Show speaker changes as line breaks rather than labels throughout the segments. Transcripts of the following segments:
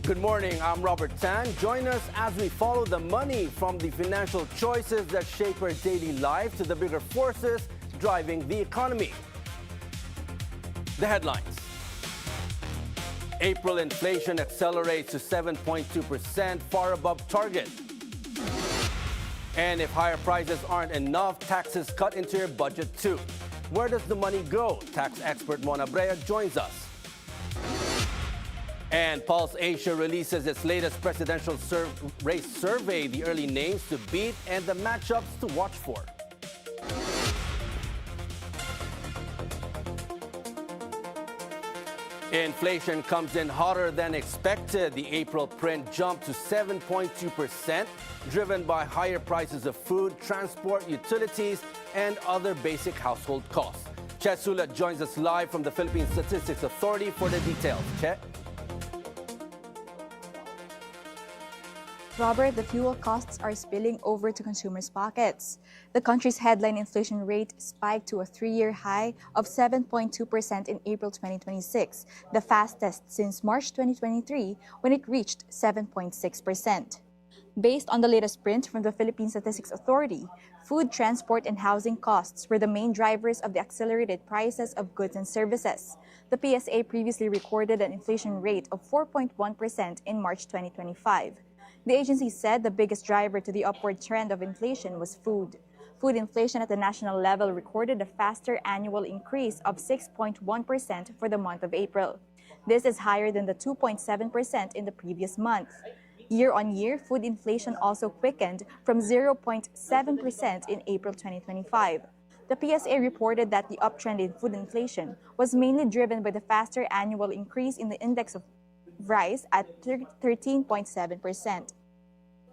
Good morning, I'm Robert Tan. Join us as we follow the money from the financial choices that shape our daily life to the bigger forces driving the economy. The headlines. April inflation accelerates to 7.2%, far above target. And if higher prices aren't enough, taxes cut into your budget too. Where does the money go? Tax expert Mon Abrea joins us. And Pulse Asia releases its latest presidential race survey, the early names to beat and the matchups to watch for. Inflation comes in hotter than expected. The April print jumped to 7.2%, driven by higher prices of food, transport, utilities, and other basic household costs. Che Sulat joins us live from the Philippine Statistics Authority for the details. Che?
Robert, the fuel costs are spilling over to consumers' pockets. The country's headline inflation rate spiked to a three-year high of 7.2% in April 2026, the fastest since March 2023, when it reached 7.6%. Based on the latest print from the Philippine Statistics Authority, food, transport, and housing costs were the main drivers of the accelerated prices of goods and services. The PSA previously recorded an inflation rate of 4.1% in March 2025. The agency said the biggest driver to the upward trend of inflation was food. Food inflation at the national level recorded a faster annual increase of 6.1% for the month of April. This is higher than the 2.7% in the previous month. Year-on-year, food inflation also quickened from 0.7% in April 2025. The PSA reported that the uptrend in food inflation was mainly driven by the faster annual increase in the index of rice at 13.7%.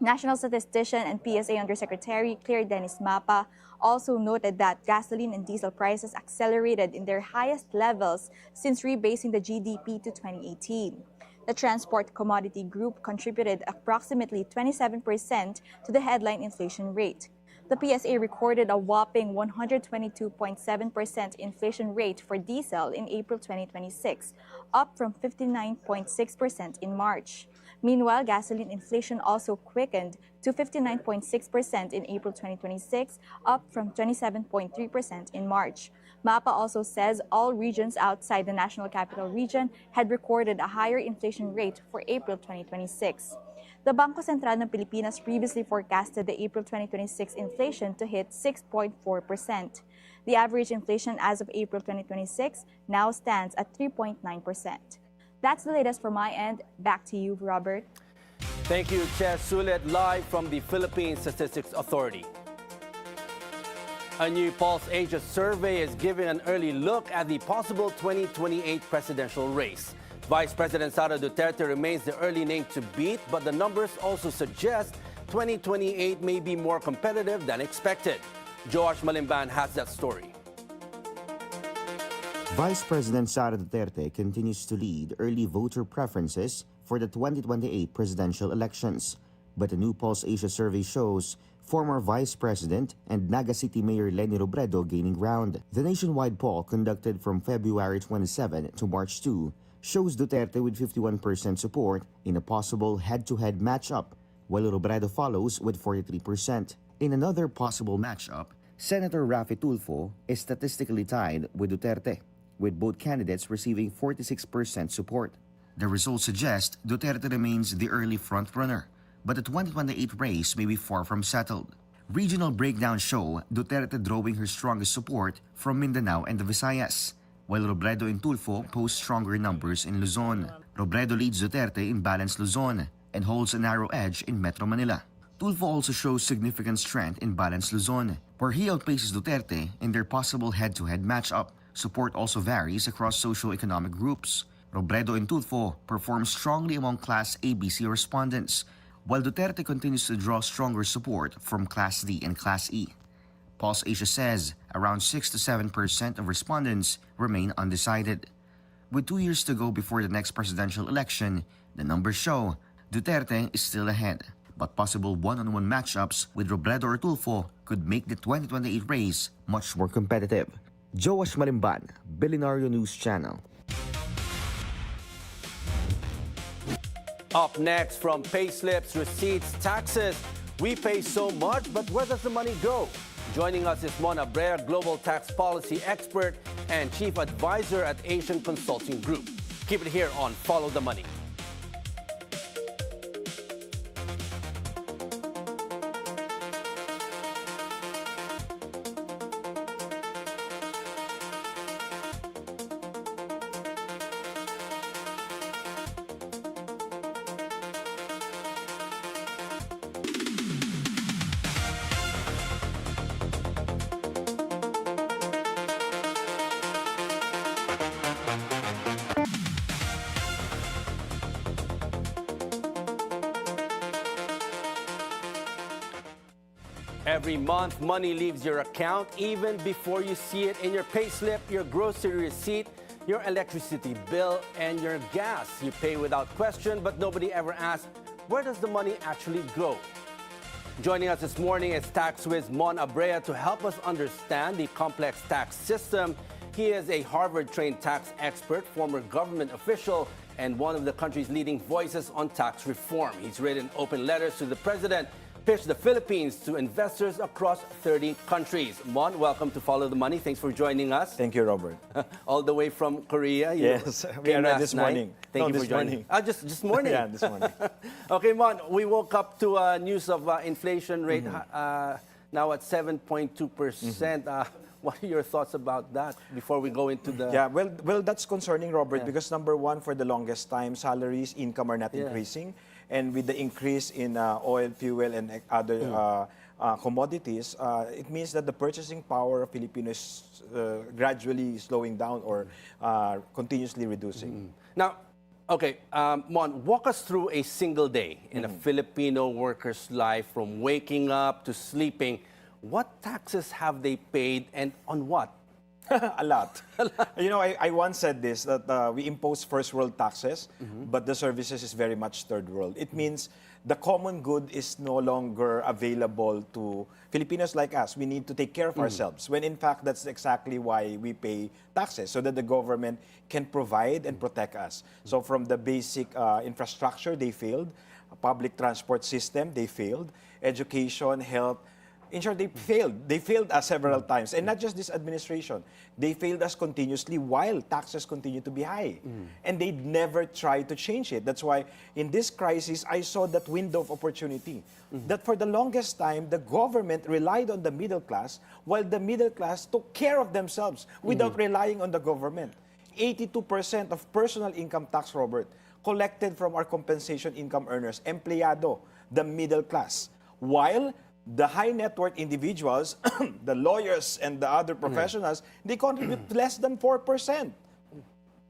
National Statistician and PSA Undersecretary Claire Dennis Mapa also noted that gasoline and diesel prices accelerated in their highest levels since rebasing the GDP to 2018. The transport commodity group contributed approximately 27% to the headline inflation rate. The PSA recorded a whopping 122.7% inflation rate for diesel in April 2026, up from 59.6% in March. Meanwhile, gasoline inflation also quickened to 59.6% in April 2026, up from 27.3% in March. MAPA also says all regions outside the National Capital Region had recorded a higher inflation rate for April 2026. The Bangko Sentral ng Pilipinas previously forecasted the April 2026 inflation to hit 6.4%. The average inflation as of April 2026 now stands at 3.9%. That's the latest from my end. Back to you, Robert.
Thank you, Che Sulat, live from the Philippine Statistics Authority. A new Pulse Asia survey is giving an early look at the possible 2028 presidential race. Vice President Sara Duterte remains the early name to beat, but the numbers also suggest 2028 may be more competitive than expected. Joash Malimban has that story.
Vice President Sara Duterte continues to lead early voter preferences for the 2028 presidential elections. But a new Pulse Asia survey shows former Vice President and Naga City Mayor Leni Robredo gaining ground. The nationwide poll conducted from February 27 to March 2 shows Duterte with 51% support in a possible head-to-head matchup, while Robredo follows with 43%. In another possible matchup, Senator Raffy Tulfo is statistically tied with Duterte, with both candidates receiving 46% support. The results suggest Duterte remains the early frontrunner, but the 2028 race may be far from settled. Regional breakdowns show Duterte drawing her strongest support from Mindanao and the Visayas, while Robredo and Tulfo post stronger numbers in Luzon. Robredo leads Duterte in balanced Luzon and holds a narrow edge in Metro Manila. Tulfo also shows significant strength in balanced Luzon, where he outpaces Duterte in their possible head-to-head matchup. Support also varies across socio-economic groups. Robredo and Tulfo perform strongly among Class ABC respondents, while Duterte continues to draw stronger support from Class D and Class E. Pulse Asia says around 6 to 7% of respondents remain undecided. With 2 years to go before the next presidential election, the numbers show Duterte is still ahead, but possible one-on-one matchups with Robredo or Tulfo could make the 2028 race much more competitive. Joash Malimban, Bilyonaryo News Channel.
Up next, from payslips, receipts, taxes, we pay so much, but where does the money go? Joining us is Mon Abrea, Global Tax Policy Expert and Chief Advisor at Asian Consulting Group. Keep it here on Follow the Money. Every month, money leaves your account even before you see it in your payslip, your grocery receipt, your electricity bill, and your gas. You pay without question, but nobody ever asks, where does the money actually go? Joining us this morning is tax whiz Mon Abrea to help us understand the complex tax system. He is a Harvard-trained tax expert, former government official, and one of the country's leading voices on tax reform. He's written open letters to the president, pitched the Philippines to investors across 30 countries. Mon, welcome to Follow the Money. Thanks for joining us.
Thank you, Robert.
All the way from Korea.
Yes, we arrived this morning.
Thank you
this
for joining.
morning.
Just morning?
Yeah, this morning.
Okay, Mon, we woke up to news of inflation rate now at 7.2%. What are your thoughts about that before we go into the...
Yeah, well, that's concerning, Robert, because number one, for the longest time, salaries, income are not increasing. And with the increase in oil, fuel, and other commodities, it means that the purchasing power of Filipinos is gradually slowing down or continuously reducing.
Now, okay, Mon, walk us through a single day in a Filipino worker's life, from waking up to sleeping. What taxes have they paid and on what?
A lot. You know, I once said this, that we impose first world taxes, but the services is very much third world. It means the common good is no longer available to Filipinos like us. We need to take care of ourselves, when in fact that's exactly why we pay taxes, so that the government can provide and protect us. So from the basic infrastructure, they failed. Public transport system, they failed. Education, health. In short, they failed. They failed us several times. And not just this administration. They failed us continuously while taxes continue to be high. And they never tried to change it. That's why in this crisis, I saw that window of opportunity. That for the longest time, the government relied on the middle class, while the middle class took care of themselves without relying on the government. 82% of personal income tax, Robert, collected from our compensation income earners, empleyado, the middle class. While the high net worth individuals, the lawyers and the other professionals, they contribute less than 4%.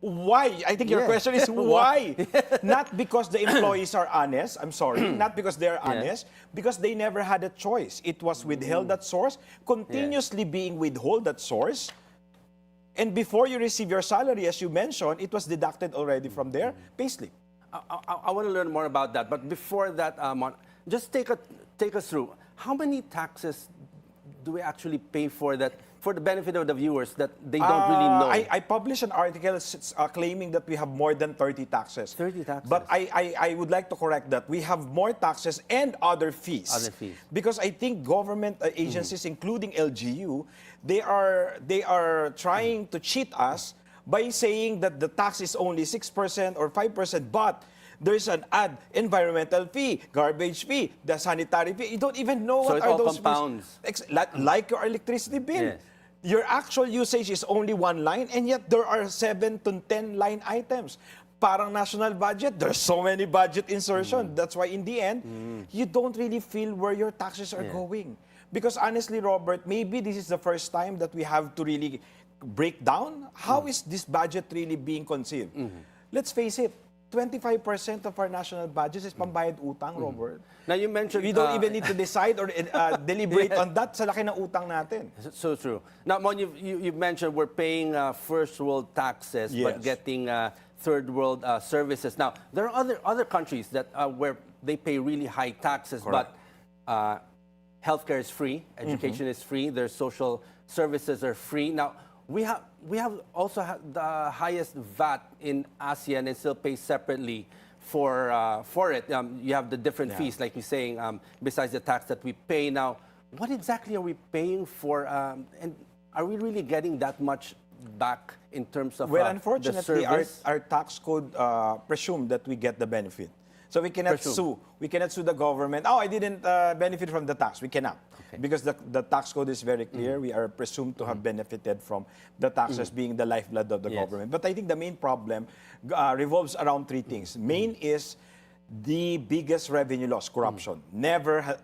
Why? I think your question is why? Not because the employees are honest, I'm sorry, not because they're honest, because they never had a choice. It was withheld at source, continuously being withheld at source. And before you receive your salary, as you mentioned, it was deducted already from their payslip.
I want to learn more about that. But before that, Mon, just take us through. How many taxes do we actually pay for that, for the benefit of the viewers, that they don't really know?
I published an article claiming that we have more than 30 taxes.
30 taxes.
But I would like to correct that. We have more taxes and other fees.
Other fees.
Because I think government agencies, including LGU, they are trying to cheat us by saying that the tax is only 6% or 5%, but there's an environmental fee, garbage fee, the sanitary fee. You don't even know what are those
compounds.
fees. Like your electricity bill. Your actual usage is only one line, and yet there are 7 to 10 line items. Parang national budget, there's so many budget insertion. That's why in the end, you don't really feel where your taxes are going. Because honestly, Robert, maybe this is the first time that we have to really break down how is this budget really being conceived. Let's face it, 25% of our national budget is pambayad utang, Robert.
Now you mentioned...
We don't even need to decide or deliberate on that sa laki ng utang natin.
So true. Now, Mon, you mentioned we're paying first world taxes, but getting third world services. Now, there are other countries that where they pay really high taxes, but healthcare is free, education is free, their social services are free. Now, we have also the highest VAT in ASEAN and still pay separately for it. You have the different fees, like you're saying, besides the tax that we pay now. What exactly are we paying for? And are we really getting that much back in terms of
Well,
the
unfortunately,
service?
our tax code presume that we get the benefit. So we cannot sue. We cannot sue the government. Oh, I didn't benefit from the tax. We cannot. Because the tax code is very clear. We are presumed to have benefited from the taxes being the lifeblood of the government. But I think the main problem revolves around three things. Main is the biggest revenue loss, corruption.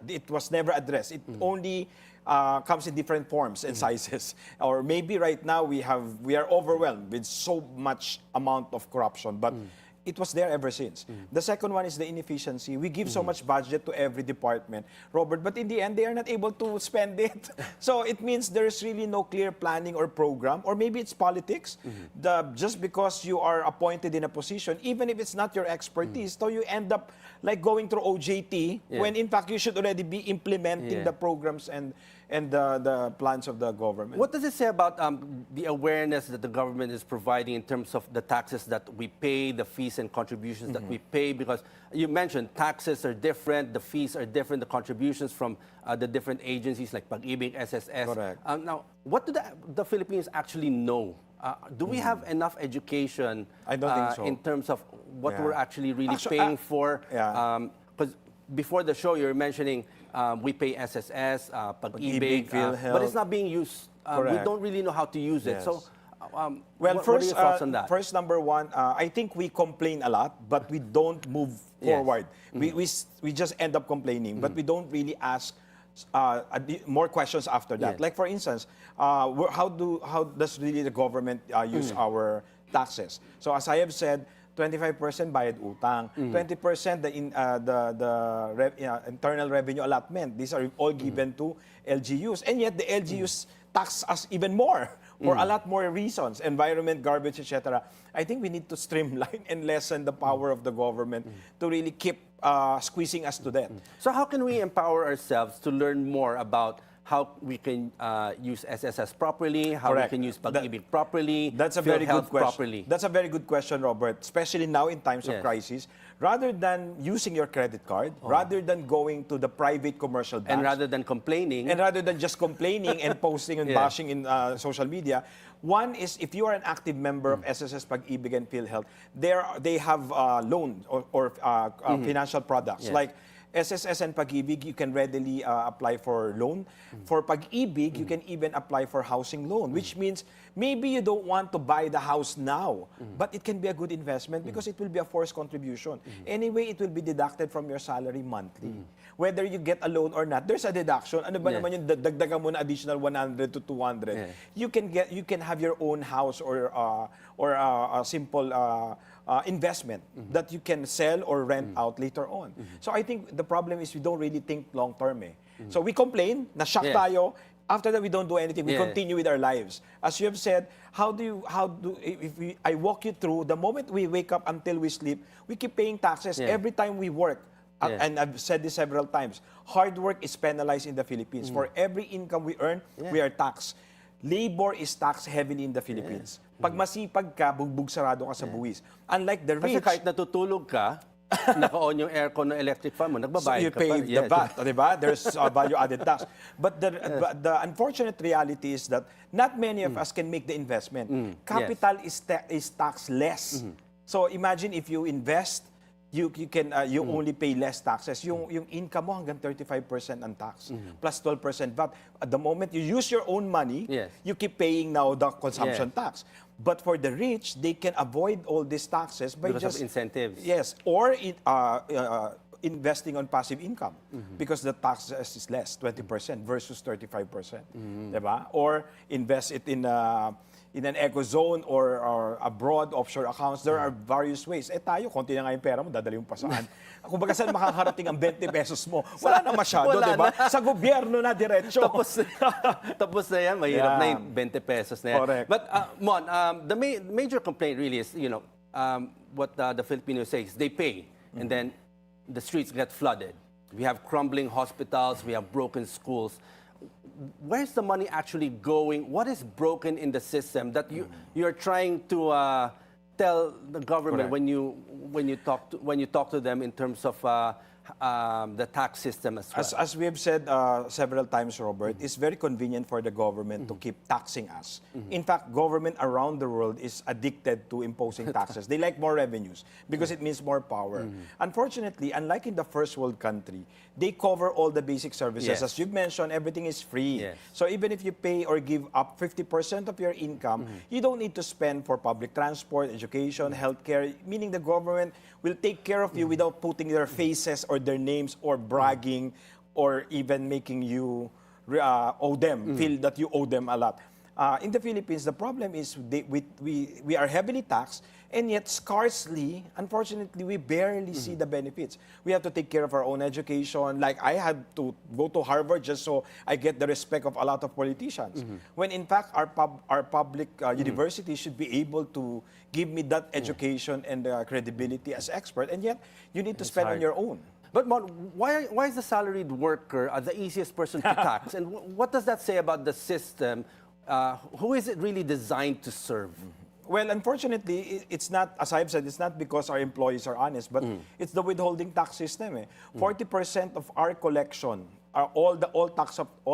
It was never addressed. It only comes in different forms and sizes. Or maybe right now we are overwhelmed with so much amount of corruption. But it was there ever since. The second one is the inefficiency. We give so much budget to every department, Robert, but in the end, they are not able to spend it. So it means there's really no clear planning or program, or maybe it's politics. Just because you are appointed in a position, even if it's not your expertise, so you end up like going through OJT, when in fact you should already be implementing the programs and the plans of the government.
What does it say about the awareness that the government is providing in terms of the taxes that we pay, the fees and contributions that we pay? Because you mentioned taxes are different, the fees are different, the contributions from the different agencies like Pag-IBIG, SSS.
Correct.
Now, what do the Filipinos actually know? Do we have enough education
I don't think so.
in terms of what we're actually really paying for? Because before the show, you were mentioning we pay SSS, Pag-IBIG,
PhilHealth.
but it's not being used. We don't really know how to use it.
Yes.
So,
Well,
what are your thoughts on that?
First, number one, I think we complain a lot, but we don't move forward. We just end up complaining, but we don't really ask more questions after that.
Yes.
Like for instance, how does really the government use our taxes? So as I have said, 25% bayad utang, 20% the internal revenue allotment. These are all given to LGUs, and yet the LGUs tax us even more for a lot more reasons, environment, garbage, etc. I think we need to streamline and lessen the power of the government to really keep squeezing us to death.
So how can we empower ourselves to learn more about how we can use SSS properly, how we can use Pag-IBIG properly,
That's a very good
PhilHealth
question.
properly?
That's a very good question, Robert, especially now in times of crisis. Rather than using your credit card, rather than going to the private commercial banks,
And rather than complaining,
and rather than just complaining and posting and bashing in social media, one is if you are an active member of SSS, Pag-IBIG, and PhilHealth, they have loan or financial products like SSS and Pag-IBIG, you can readily apply for loan. For Pag-IBIG, you can even apply for housing loan, which means maybe you don't want to buy the house now, but it can be a good investment because it will be a forced contribution. Anyway, it will be deducted from your salary monthly. Whether you get a loan or not, there's a deduction. Ano ba naman yung dagdagan mo na additional 100 to 200? You can have your own house or a simple investment that you can sell or rent out later on. So I think the problem is we don't really think long term. So we complain, na-shock tayo. After that, we don't do anything. We continue with our lives. As you have said, I walk you through, the moment we wake up until we sleep, we keep paying taxes every time we work. And I've said this several times. Hard work is penalized in the Philippines. For every income we earn, we are taxed. Labor is taxed heavily in the Philippines. Pag masipag ka, bugbog sarado ka sa buwis. Unlike the
kasi
rich,
kahit natutulog ka, naka-on yung aircon ng electric fan mo, nagbabayad
you
ka
pay
pa.
the VAT, di ba? There's value-added tax. But the unfortunate reality is that not many of us can make the investment. Capital is taxed less. So imagine if you invest, you only pay less taxes. Yung income mo hanggang 35% ang tax, plus 12% VAT. At the moment you use your own money, you keep paying now the consumption tax. But for the rich, they can avoid all these taxes by
Because of incentives.
Yes, or investing on passive income because the tax is less, 20% versus 35%. Diba? Or invest it in an eco zone or abroad offshore accounts. There are various ways. Tayo, konti na nga yung pera mo, dadali mo pa saan. Kung baga saan makakarating ang 20 pesos mo, wala na masyado,
Wala
diba? Sa gobyerno na diretso.
Tapos na yan, mahirap na yung 20 pesos na yan.
Correct.
But, Mon, the major complaint really is, what the Filipinos say is they pay, and then the streets get flooded. We have crumbling hospitals, we have broken schools. Where's the money actually going? What is broken in the system that you're trying to tell the government when when you talk to them in terms of the tax system as well?
As we have said several times, Robert, it's very convenient for the government to keep taxing us. In fact, government around the world is addicted to imposing taxes. They like more revenues because it means more power. Unfortunately, unlike in the first world country, they cover all the basic services.
Yes.
As you've mentioned, everything is free.
Yes.
So even if you pay or give up 50% of your income, you don't need to spend for public transport, education, healthcare, meaning the government will take care of you without putting their faces or their names or bragging or even making you owe them, feel that you owe them a lot. In the Philippines, the problem is we are heavily taxed, and yet scarcely, unfortunately, we barely see the benefits. We have to take care of our own education. Like I had to go to Harvard just so I get the respect of a lot of politicians. When in fact, our public universities should be able to give me that education and credibility as expert, and yet you need to spend on your own.
But Mon, why is the salaried worker the easiest person to tax? And what does that say about the system? Who is it really designed to serve?
Well, unfortunately, it's not, as I've said, it's not because our employees are honest, but it's the withholding tax system. 40% of our collection, all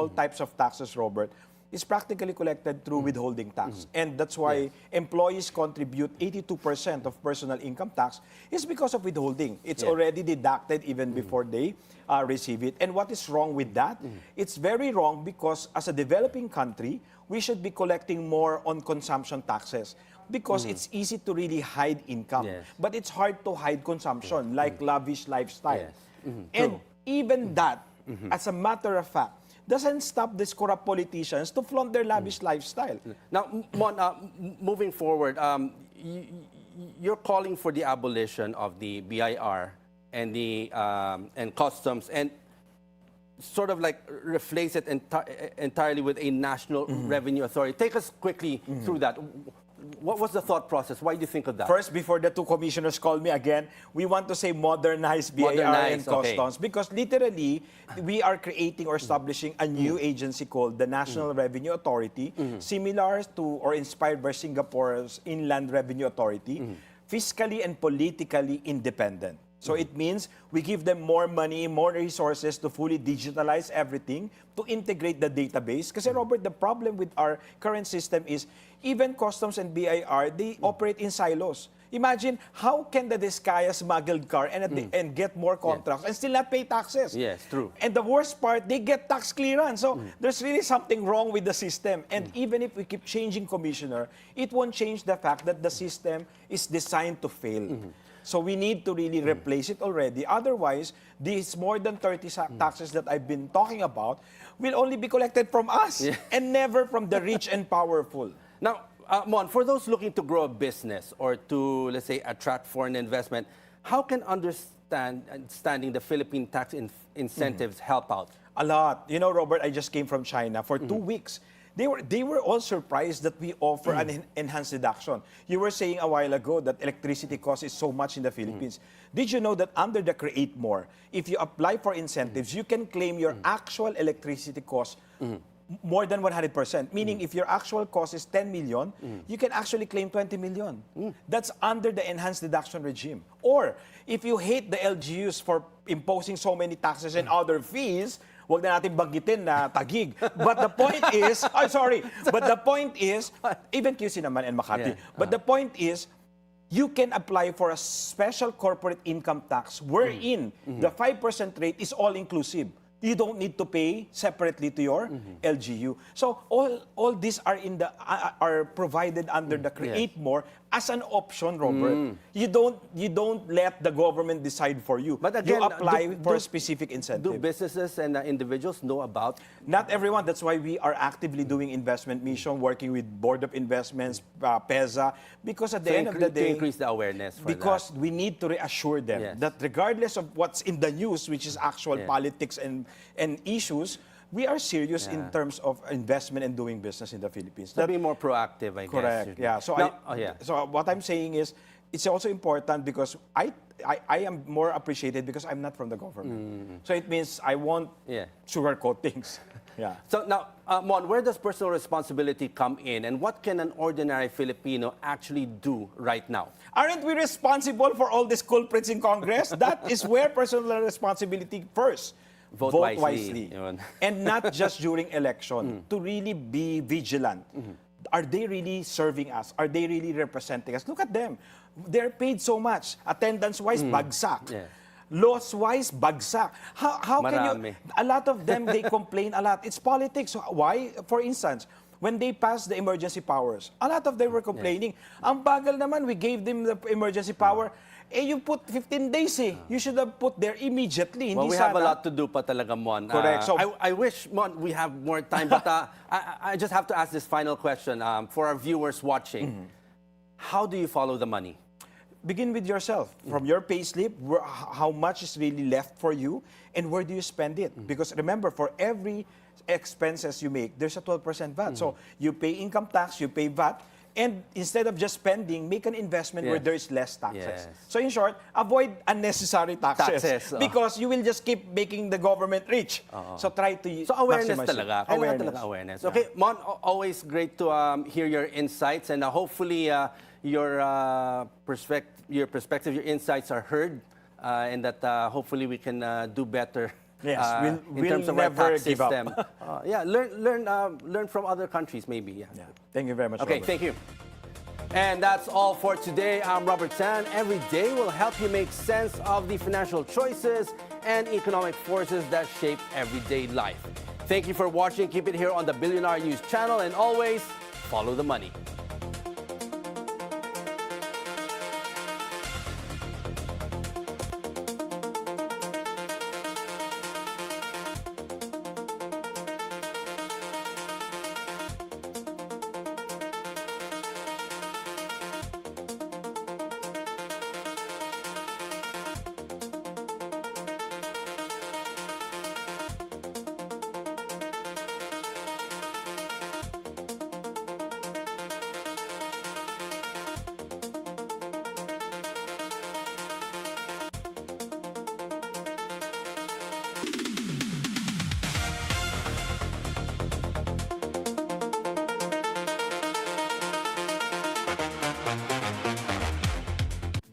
types of taxes, Robert, is practically collected through withholding tax. And that's why employees contribute 82% of personal income tax is because of withholding. It's already deducted even before they receive it. And what is wrong with that? It's very wrong because as a developing country, we should be collecting more on consumption taxes because it's easy to really hide income. But it's hard to hide consumption, like lavish lifestyle. And even that, as a matter of fact, doesn't stop these corrupt politicians to flaunt their lavish lifestyle.
Now, Mon, moving forward, you're calling for the abolition of the BIR and the and customs, and sort of like replace it entirely with a national revenue authority. Take us quickly through that. What was the thought process? Why do you think of that?
First, before the two commissioners call me again, we want to say modernize BIR and customs because literally we are creating or establishing a new agency called the National Revenue Authority, similar to or inspired by Singapore's Inland Revenue Authority, fiscally and politically independent. So it means we give them more money, more resources to fully digitalize everything, to integrate the database. Because, Robert, the problem with our current system is even customs and BIR, they operate in silos. Imagine, how can the Discaya smuggled car and get more contracts and still not pay taxes?
Yes, true.
And the worst part, they get tax clearance. So there's really something wrong with the system. And even if we keep changing commissioner, it won't change the fact that the system is designed to fail. So we need to really replace it already. Otherwise, these more than 30 taxes that I've been talking about will only be collected from us and never from the rich and powerful.
Now, Mon, for those looking to grow a business or to, let's say, attract foreign investment, how can understanding the Philippine tax incentives help out?
A lot. You know, Robert, I just came from China for 2 weeks. They were all surprised that we offer an enhanced deduction. You were saying a while ago that electricity cost is so much in the Philippines. Did you know that under the Create More, if you apply for incentives, you can claim your actual electricity cost more than 100%. Meaning if your actual cost is 10 million, you can actually claim 20 million. That's under the enhanced deduction regime. Or if you hate the LGUs for imposing so many taxes and other fees, wag na natin banggitin na tagig. But the point is, but the point is, even QC naman and Makati, but the point is, you can apply for a special corporate income tax wherein the 5% rate is all-inclusive. You don't need to pay separately to your LGU. So all these are are provided under the Create More as an option, Robert. You don't let the government decide for you.
But again,
you apply for a specific incentive.
Do businesses and individuals know about?
Not everyone. That's why we are actively doing investment mission, working with Board of Investments, PEZA, because at the end of the day,
to increase the awareness.
Because we need to reassure them that regardless of what's in the news, which is actual politics and issues, we are serious in terms of investment and doing business in the Philippines.
To be more proactive, I guess.
Correct. Yeah. So
now,
so what I'm saying is, it's also important because I am more appreciated because I'm not from the government. So it means I won't sugarcoat things. Yeah.
So now, Mon, where does personal responsibility come in, and what can an ordinary Filipino actually do right now?
Aren't we responsible for all these culprits in Congress? That is where personal responsibility first.
Vote wisely. Yun.
And not just during election. To really be vigilant. Are they really serving us? Are they really representing us? Look at them. They're paid so much. Attendance-wise, bagsak.
Yeah.
Laws-wise, bagsak. How can
Marami.
you... A lot of them, they complain a lot. It's politics. Why? For instance, when they passed the emergency powers, a lot of them were complaining. Ang bagal naman, we gave them the emergency power. You put 15 days You should have put there immediately.
Well, we have a lot to do pa talaga, Mon.
Correct. So,
I wish, Mon, we have more time, but I just have to ask this final question for our viewers watching. How do you follow the money?
Begin with yourself. From your payslip, how much is really left for you, and where do you spend it? Because remember, for every expenses you make, there's a 12% VAT. So you pay income tax, you pay VAT, and instead of just spending, make an investment where there is less taxes. So in short, avoid unnecessary taxes. Because you will just keep making the government rich. So try to
So awareness
maximize
talaga.
Awareness.
Talaga awareness. Okay, Mon, always great to hear your insights, and hopefully your perspective, your insights are heard, and that hopefully we can do better.
Yes,
in terms of our
never
tax
give
system.
up.
Learn from other countries, maybe.
Thank you very much,
Okay,
Robert.
thank you. And that's all for today. I'm Robert Tan. Every day will help you make sense of the financial choices and economic forces that shape everyday life. Thank you for watching. Keep it here on the Bilyonaryo News Channel, and always follow the money.